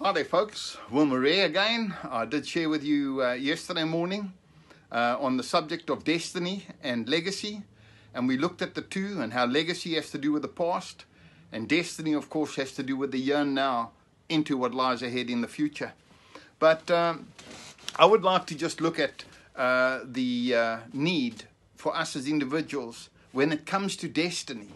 Hi there folks, Marais again. I did share with you yesterday morning on the subject of destiny and legacy, and we looked at the two and how legacy has to do with the past and destiny of course has to do with the here and now into what lies ahead in the future. But I would like to just look at the need for us as individuals when it comes to destiny.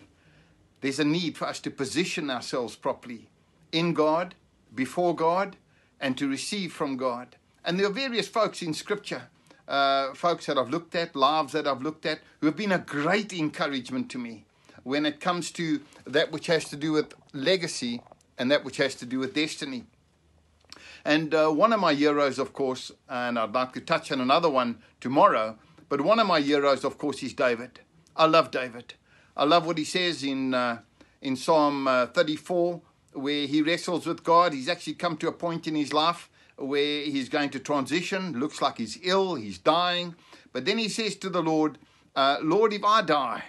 There's a need for us to position ourselves properly in God, before God, and to receive from God. And there are various folks in Scripture, folks that I've looked at, lives that I've looked at, who have been a great encouragement to me when it comes to that which has to do with legacy and that which has to do with destiny. And one of my heroes, of course, and I'd like to touch on another one tomorrow, but one of my heroes, of course, is David. I love David. I love what he says in Psalm 34, where he wrestles with God. He's actually come to a point in his life where he's going to transition. Looks like he's ill, he's dying. But then he says to the Lord, Lord, if I die,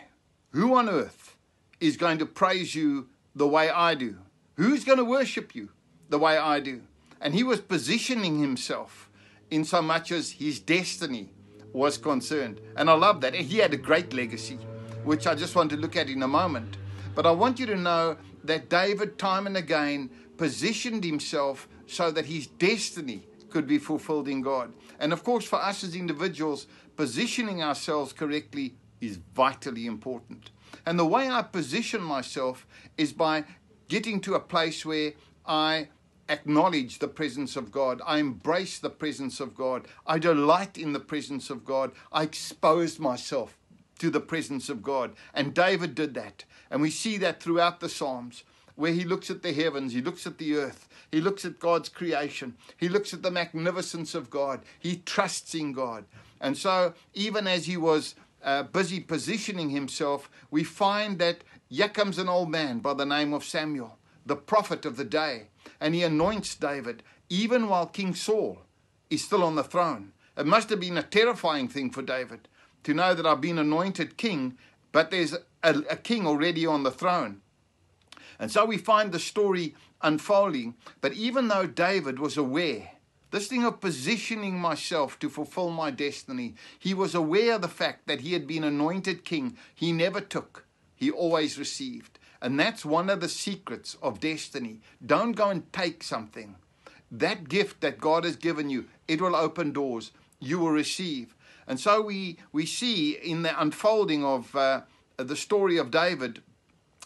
who on earth is going to praise you the way I do? Who's going to worship you the way I do? And he was positioning himself in so much as his destiny was concerned. And I love that. He had a great legacy, which I just want to look at in a moment. But I want you to know that David, time and again, positioned himself so that his destiny could be fulfilled in God. And of course, for us as individuals, positioning ourselves correctly is vitally important. And the way I position myself is by getting to a place where I acknowledge the presence of God. I embrace the presence of God. I delight in the presence of God. I expose myself to the presence of God. And David did that. And we see that throughout the Psalms, where he looks at the heavens, he looks at the earth, he looks at God's creation, he looks at the magnificence of God, he trusts in God. And so even as he was busy positioning himself, we find that here comes an old man by the name of Samuel, the prophet of the day, and he anoints David even while King Saul is still on the throne. It must have been a terrifying thing for David to know that I've been anointed king, but there's a king already on the throne. And so we find the story unfolding. But even though David was aware, this thing of positioning myself to fulfill my destiny, he was aware of the fact that he had been anointed king. He never took, he always received. And that's one of the secrets of destiny. Don't go and take something. That gift that God has given you, it will open doors. You will receive. And so we see in the unfolding of the story of David,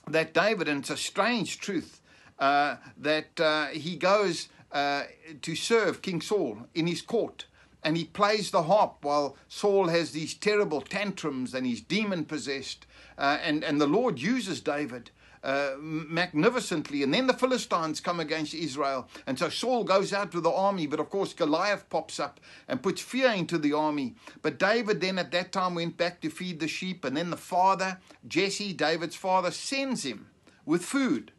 that David, and it's a strange truth, that he goes to serve King Saul in his court, and he plays the harp while Saul has these terrible tantrums and he's demon-possessed, and the Lord uses David magnificently. And then the Philistines come against Israel, and so Saul goes out with the army, but of course Goliath pops up and puts fear into the army. But David then at that time went back to feed the sheep, and then the father, Jesse, David's father, sends him with food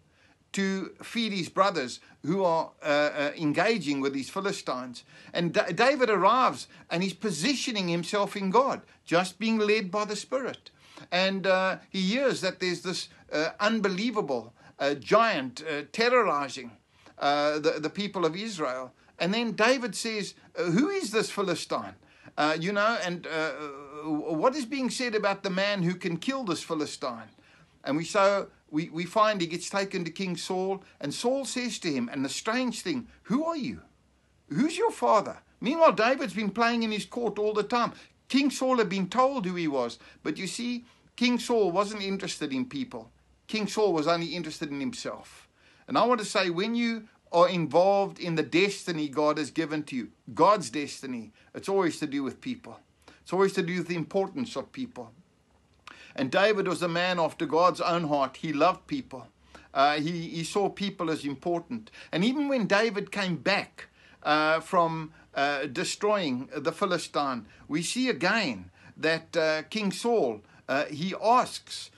to feed his brothers who are engaging with these Philistines. And David arrives and he's positioning himself in God, just being led by the Spirit. And he hears that there's this unbelievable giant terrorizing the people of Israel. And then David says, who is this Philistine? And what is being said about the man who can kill this Philistine? And we find he gets taken to King Saul, and Saul says to him, and the strange thing, who are you? Who's your father? Meanwhile, David's been playing in his court all the time. King Saul had been told who he was. But you see, King Saul wasn't interested in people. King Saul was only interested in himself. And I want to say, when you are involved in the destiny God has given to you, God's destiny, it's always to do with people. It's always to do with the importance of people. And David was a man after God's own heart. He loved people. He saw people as important. And even when David came back from destroying the Philistine, we see again that King Saul, he asks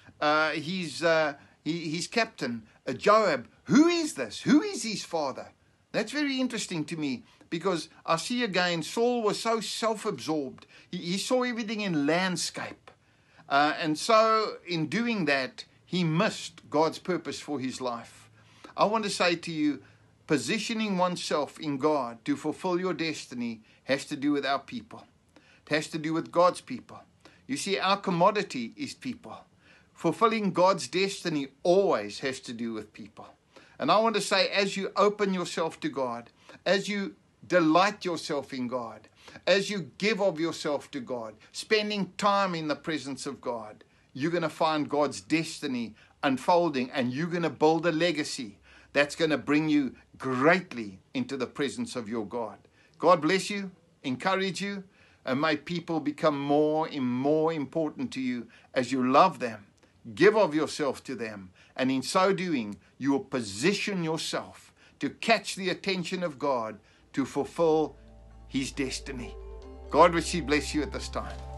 his captain, Joab, who is this? Who is his father? That's very interesting to me, because I see again Saul was so self-absorbed. He saw everything in landscape. And so in doing that, he missed God's purpose for his life. I want to say to you, positioning oneself in God to fulfill your destiny has to do with our people. It has to do with God's people. You see, our commodity is people. Fulfilling God's destiny always has to do with people. And I want to say, as you open yourself to God, as you delight yourself in God, as you give of yourself to God, spending time in the presence of God, you're going to find God's destiny unfolding, and you're going to build a legacy that's going to bring you greatly into the presence of your God. God bless you, encourage you, and may people become more and more important to you as you love them, give of yourself to them, and in so doing, you will position yourself to catch the attention of God to fulfill His destiny. God richly bless you at this time.